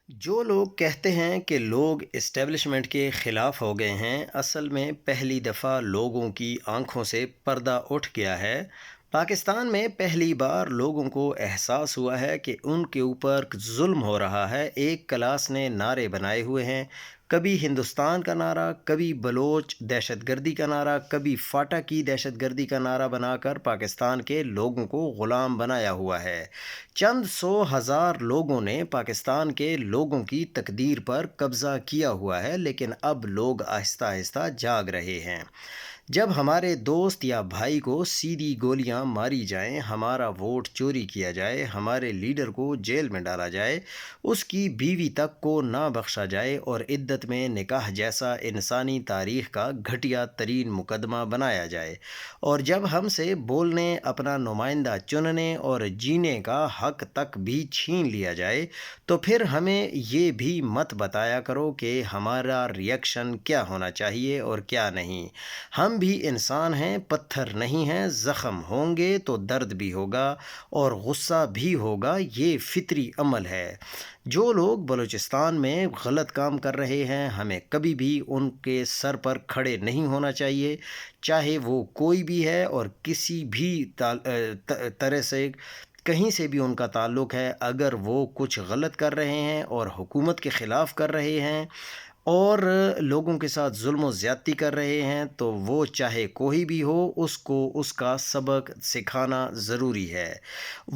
جو لوگ کہتے ہیں کہ لوگ اسٹیبلشمنٹ کے خلاف ہو گئے ہیں، اصل میں پہلی دفعہ لوگوں کی آنکھوں سے پردہ اٹھ گیا ہے۔ پاکستان میں پہلی بار لوگوں کو احساس ہوا ہے کہ ان کے اوپر ظلم ہو رہا ہے۔ ایک کلاس نے نعرے بنائے ہوئے ہیں، کبھی ہندوستان کا نعرہ، کبھی بلوچ دہشت گردی کا نعرہ، کبھی فاٹا کی دہشت گردی کا نعرہ بنا کر پاکستان کے لوگوں کو غلام بنایا ہوا ہے۔ چند سو ہزار لوگوں نے پاکستان کے لوگوں کی تقدیر پر قبضہ کیا ہوا ہے، لیکن اب لوگ آہستہ آہستہ جاگ رہے ہیں۔ جب ہمارے دوست یا بھائی کو سیدھی گولیاں ماری جائیں، ہمارا ووٹ چوری کیا جائے، ہمارے لیڈر کو جیل میں ڈالا جائے، اس کی بیوی تک کو نہ بخشا جائے اور عدت میں نکاح جیسا انسانی تاریخ کا گھٹیا ترین مقدمہ بنایا جائے، اور جب ہم سے بولنے، اپنا نمائندہ چننے اور جینے کا حق تک بھی چھین لیا جائے، تو پھر ہمیں یہ بھی مت بتایا کرو کہ ہمارا ریئیکشن کیا ہونا چاہیے اور کیا نہیں۔ ہم بھی انسان ہیں، پتھر نہیں ہیں۔ زخم ہوں گے تو درد بھی ہوگا اور غصہ بھی ہوگا، یہ فطری عمل ہے۔ جو لوگ بلوچستان میں غلط کام کر رہے ہیں، ہمیں کبھی بھی ان کے سر پر کھڑے نہیں ہونا چاہیے، چاہے وہ کوئی بھی ہے اور کسی بھی طرح سے کہیں سے بھی ان کا تعلق ہے۔ اگر وہ کچھ غلط کر رہے ہیں اور حکومت کے خلاف کر رہے ہیں اور لوگوں کے ساتھ ظلم و زیادتی کر رہے ہیں، تو وہ چاہے کوئی بھی ہو، اس کو اس کا سبق سکھانا ضروری ہے۔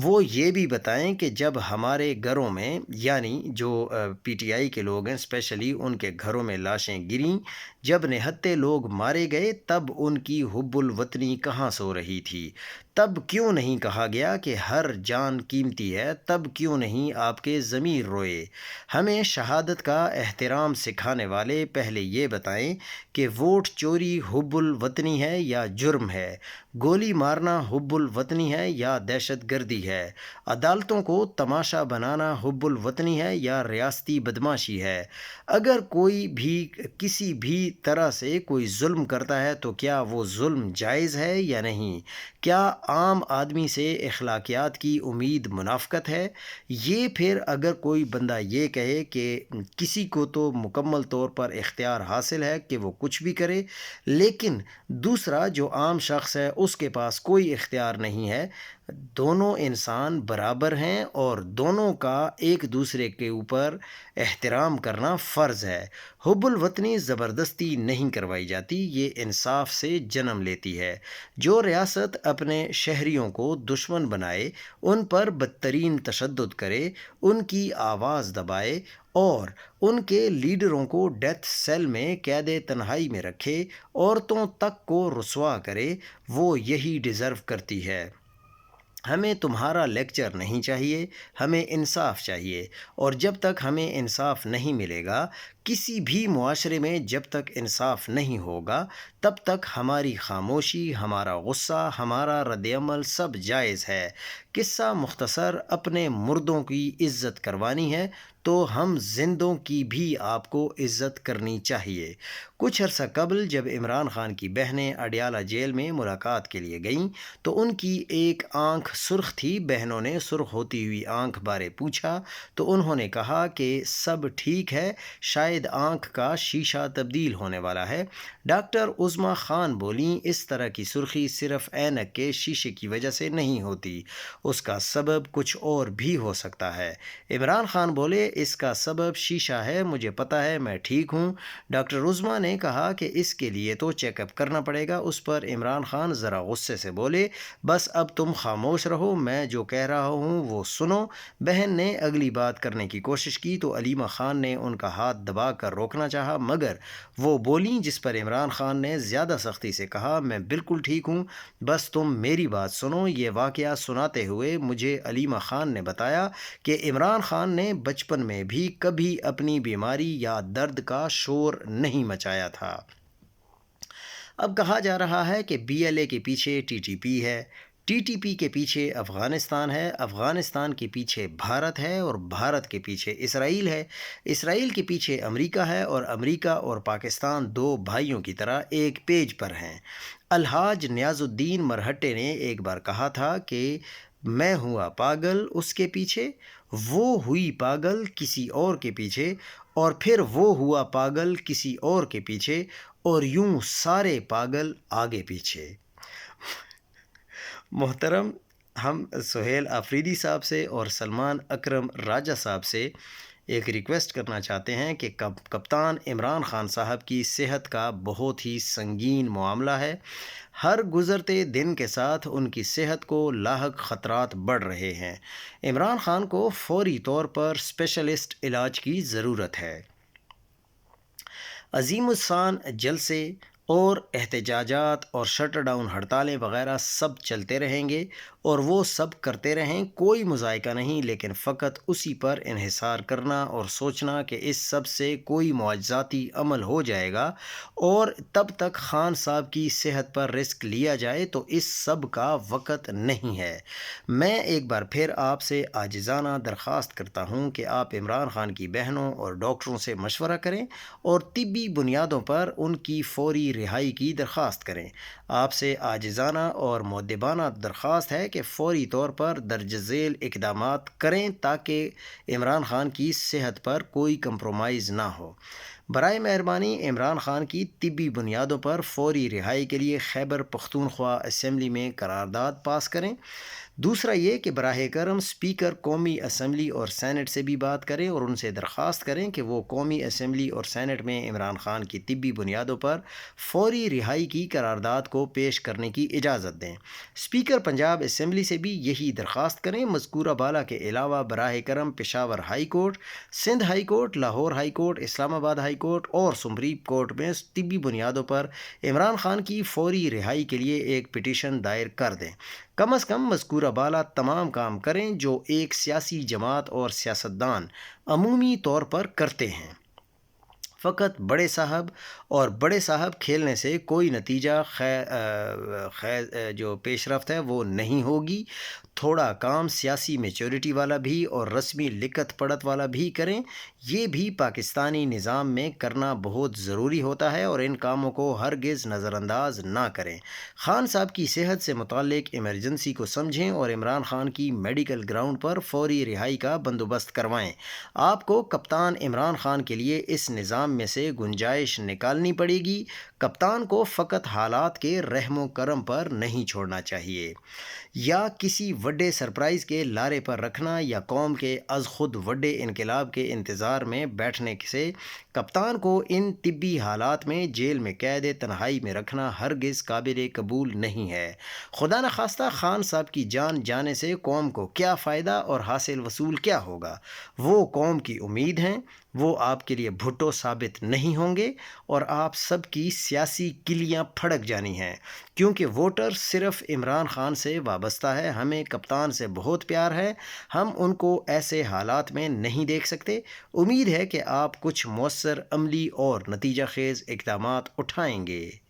وہ یہ بھی بتائیں کہ جب ہمارے گھروں میں، یعنی جو پی ٹی آئی کے لوگ ہیں اسپیشلی، ان کے گھروں میں لاشیں گریں، جب نہتے لوگ مارے گئے، تب ان کی حب الوطنی کہاں سو رہی تھی؟ تب کیوں نہیں کہا گیا کہ ہر جان قیمتی ہے؟ تب کیوں نہیں آپ کے ضمیر روئے؟ ہمیں شہادت کا احترام سکھانے والے پہلے یہ بتائیں کہ ووٹ چوری حب الوطنی ہے یا جرم ہے؟ گولی مارنا حب الوطنی ہے یا دہشت گردی ہے؟ عدالتوں کو تماشا بنانا حب الوطنی ہے یا ریاستی بدماشی ہے؟ اگر کوئی بھی کسی بھی طرح سے کوئی ظلم کرتا ہے تو کیا وہ ظلم جائز ہے یا نہیں؟ کیا عام آدمی سے اخلاقیات کی امید منافقت ہے؟ یہ پھر اگر کوئی بندہ یہ کہے کہ کسی کو تو مکمل طور پر اختیار حاصل ہے کہ وہ کچھ بھی کرے، لیکن دوسرا جو عام شخص ہے اس کے پاس کوئی اختیار نہیں ہے، دونوں انسان برابر ہیں اور دونوں کا ایک دوسرے کے اوپر احترام کرنا فرض ہے۔ حب الوطنی زبردستی نہیں کروائی جاتی، یہ انصاف سے جنم لیتی ہے۔ جو ریاست اپنے شہریوں کو دشمن بنائے، ان پر بدترین تشدد کرے، ان کی آواز دبائے اور ان کے لیڈروں کو ڈیتھ سیل میں قید تنہائی میں رکھے، عورتوں تک کو رسوا کرے، وہ یہی ڈیزرو کرتی ہے۔ ہمیں تمہارا لیکچر نہیں چاہیے، ہمیں انصاف چاہیے، اور جب تک ہمیں انصاف نہیں ملے گا، کسی بھی معاشرے میں جب تک انصاف نہیں ہوگا، تب تک ہماری خاموشی، ہمارا غصہ، ہمارا رد عمل سب جائز ہے۔ قصہ مختصر، اپنے مردوں کی عزت کروانی ہے تو ہم زندوں کی بھی آپ کو عزت کرنی چاہیے۔ کچھ عرصہ قبل جب عمران خان کی بہنیں اڈیالہ جیل میں ملاقات کے لیے گئیں تو ان کی ایک آنکھ سرخ تھی۔ بہنوں نے سرخ ہوتی ہوئی آنکھ بارے پوچھا تو انہوں نے کہا کہ سب ٹھیک ہے، شاید آنکھ کا شیشہ تبدیل ہونے والا ہے۔ ڈاکٹر عظمیٰ خان بولیں، اس طرح کی سرخی صرف اینک کے شیشے کی وجہ سے نہیں ہوتی، اس کا سبب کچھ اور بھی ہو سکتا ہے۔ عمران خان بولے، اس کا سبب شیشہ ہے، مجھے پتہ ہے، میں ٹھیک ہوں۔ ڈاکٹر عظمیٰ نے کہا کہ اس کے لیے تو چیک اپ کرنا پڑے گا۔ اس پر عمران خان ذرا غصے سے بولے، بس اب تم خاموش رہو، میں جو کہہ رہا ہوں وہ سنو۔ بہن نے اگلی بات کرنے کی کوشش کی تو علیمہ خان نے ان کا ہاتھ دبا کر روکنا چاہا، مگر وہ بولیں، جس پر عمران خان نے زیادہ سختی سے کہا، میں بالکل ٹھیک ہوں، بس تم میری بات سنو۔ یہ واقعہ سناتے ہوئے مجھے علیمہ خان نے بتایا کہ عمران خان نے بچپن میں بھی کبھی اپنی بیماری یا درد کا شور نہیں مچایا تھا۔ اب کہا جا رہا ہے کہ بی ایل اے کے پیچھے ٹی ٹی پی ہے، ٹی ٹی پی کے پیچھے افغانستان ہے، افغانستان کے پیچھے بھارت ہے اور بھارت کے پیچھے اسرائیل ہے، اسرائیل کے پیچھے امریکہ ہے اور امریکہ اور پاکستان دو بھائیوں کی طرح ایک پیج پر ہیں۔ الحاج نیاز الدین مرہٹے نے ایک بار کہا تھا کہ میں ہوا پاگل اس کے پیچھے، وہ ہوئی پاگل کسی اور کے پیچھے، اور پھر وہ ہوا پاگل کسی اور کے پیچھے، اور یوں سارے پاگل آگے پیچھے۔ محترم، ہم سہیل آفریدی صاحب سے اور سلمان اکرم راجہ صاحب سے ایک ریکویسٹ کرنا چاہتے ہیں کہ کپتان عمران خان صاحب کی صحت کا بہت ہی سنگین معاملہ ہے۔ ہر گزرتے دن کے ساتھ ان کی صحت کو لاحق خطرات بڑھ رہے ہیں۔ عمران خان کو فوری طور پر اسپیشلسٹ علاج کی ضرورت ہے۔ عظیم الشان جلسے اور احتجاجات اور شٹر ڈاؤن ہڑتالیں وغیرہ سب چلتے رہیں گے، اور وہ سب کرتے رہیں، کوئی مذائقہ نہیں، لیکن فقط اسی پر انحصار کرنا اور سوچنا کہ اس سب سے کوئی معجزاتی عمل ہو جائے گا اور تب تک خان صاحب کی صحت پر رسک لیا جائے، تو اس سب کا وقت نہیں ہے۔ میں ایک بار پھر آپ سے عاجزانہ درخواست کرتا ہوں کہ آپ عمران خان کی بہنوں اور ڈاکٹروں سے مشورہ کریں اور طبی بنیادوں پر ان کی فوری رہائی کی درخواست کریں۔ آپ سے عاجزانہ اور مؤدبانہ درخواست ہے کہ فوری طور پر درج ذیل اقدامات کریں تاکہ عمران خان کی صحت پر کوئی کمپرومائز نہ ہو۔ برائے مہربانی عمران خان کی طبی بنیادوں پر فوری رہائی کے لیے خیبر پختونخوا اسمبلی میں قرارداد پاس کریں۔ دوسرا یہ کہ براہ کرم اسپیکر قومی اسمبلی اور سینٹ سے بھی بات کریں اور ان سے درخواست کریں کہ وہ قومی اسمبلی اور سینٹ میں عمران خان کی طبی بنیادوں پر فوری رہائی کی قرارداد کو پیش کرنے کی اجازت دیں۔ اسپیکر پنجاب اسمبلی سے بھی یہی درخواست کریں۔ مذکورہ بالا کے علاوہ براہ کرم Peshawar high court, Sindh high court, Lahore high court, Islamabad high court اور سپریم کورٹ میں طبی بنیادوں پر عمران خان کی فوری رہائی کے لیے ایک پٹیشن دائر کر دیں۔ کم از کم مذکورہ بالا تمام کام کریں جو ایک سیاسی جماعت اور سیاستدان عمومی طور پر کرتے ہیں۔ فقط بڑے صاحب کھیلنے سے کوئی نتیجہ جو پیش رفت ہے وہ نہیں ہوگی۔ تھوڑا کام سیاسی میچورٹی والا بھی اور رسمی لکت پڑت والا بھی کریں۔ یہ بھی پاکستانی نظام میں کرنا بہت ضروری ہوتا ہے اور ان کاموں کو ہرگز نظر انداز نہ کریں۔ خان صاحب کی صحت سے متعلق ایمرجنسی کو سمجھیں اور عمران خان کی میڈیکل گراؤنڈ پر فوری رہائی کا بندوبست کروائیں۔ آپ کو کپتان عمران خان کے لیے اس نظام میں سے گنجائش نکالنی پڑے گی۔ کپتان کو فقط حالات کے رحم و کرم پر نہیں چھوڑنا چاہیے، یا کسی وڈے سرپرائز کے لارے پر رکھنا، یا قوم کے از خود وڈے انقلاب کے انتظار میں بیٹھنے سے کپتان کو ان طبی حالات میں جیل میں قید تنہائی میں رکھنا ہرگز قابل قبول نہیں ہے۔ خدا نخواستہ خان صاحب کی جان جانے سے قوم کو کیا فائدہ اور حاصل وصول کیا ہوگا؟ وہ قوم کی امید ہیں، وہ آپ کے لیے بھٹو ثابت نہیں ہوں گے، اور آپ سب کی سیاسی کلیاں پھڑک جانی ہیں، کیونکہ ووٹر صرف عمران خان سے وابستہ ہے۔ ہمیں کپتان سے بہت پیار ہے، ہم ان کو ایسے حالات میں نہیں دیکھ سکتے۔ امید ہے کہ آپ کچھ مؤثر عملی اور نتیجہ خیز اقدامات اٹھائیں گے۔